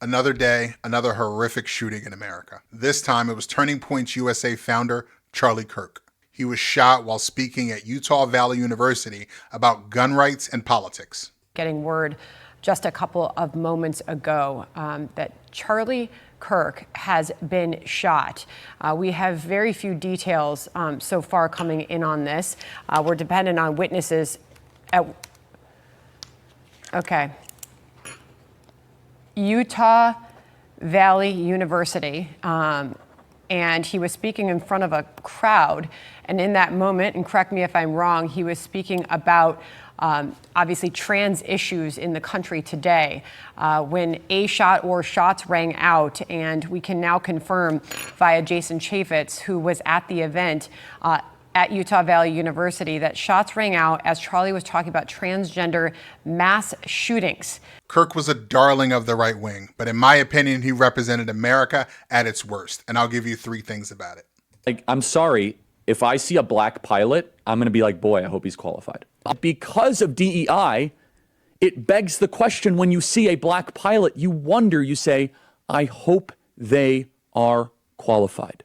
Another day, another horrific shooting in America. This time it was Turning Points USA founder Charlie Kirk. He was shot while speaking at Utah Valley University about gun rights and politics. Getting word just a couple of moments ago that Charlie Kirk has been shot. We have very few details so far coming in on this. We're dependent on witnesses at Utah Valley University, and he was speaking in front of a crowd. And in that moment, and correct me if I'm wrong, he was speaking about obviously trans issues in the country today when a shot or shots rang out. And we can now confirm via Jason Chaffetz, who was at the event at Utah Valley University, that shots rang out as Charlie was talking about transgender mass shootings. Kirk was a darling of the right wing, but in my opinion, he represented America at its worst. And I'll give you three things about it. Like, I'm sorry, if I see a black pilot, I'm going to be like, boy, I hope he's qualified. Because of DEI, it begs the question, when you see a black pilot, you wonder, you say, I hope they are qualified.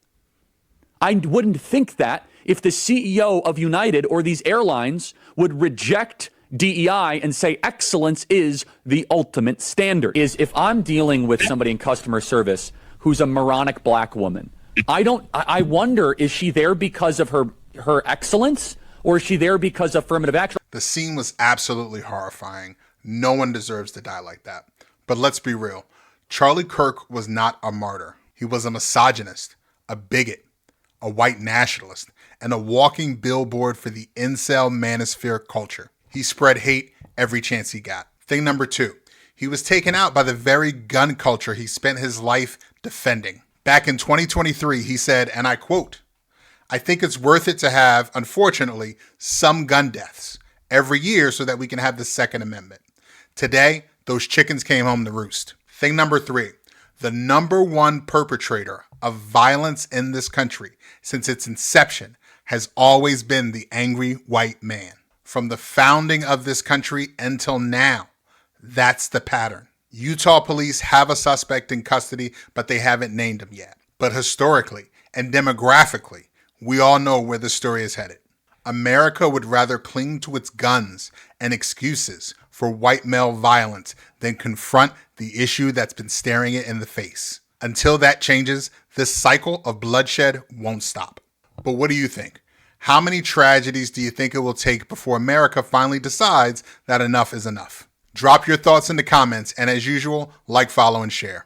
I wouldn't think that if the CEO of United or these airlines would reject DEI and say excellence is the ultimate standard. Is if I'm dealing with somebody in customer service who's a moronic black woman, I wonder, is she there because of her excellence, or is she there because of affirmative action? The scene was absolutely horrifying. No one deserves to die like that. But let's be real. Charlie Kirk was not a martyr. He was a misogynist, a bigot, a white nationalist, and a walking billboard for the incel manosphere culture. He spread hate every chance he got. Thing number two, he was taken out by the very gun culture he spent his life defending. Back in 2023, he said, and I quote, I think it's worth it to have, unfortunately, some gun deaths every year so that we can have the Second Amendment. Today, those chickens came home to roost. Thing number three, the number one perpetrator of violence in this country since its inception has always been the angry white man. From the founding of this country until now, that's the pattern. Utah police have a suspect in custody, but they haven't named him yet. But historically and demographically, we all know where the story is headed. America would rather cling to its guns and excuses for white male violence than confront the issue that's been staring it in the face. Until that changes, this cycle of bloodshed won't stop. But what do you think? How many tragedies do you think it will take before America finally decides that enough is enough? Drop your thoughts in the comments, and as usual, like, follow, and share.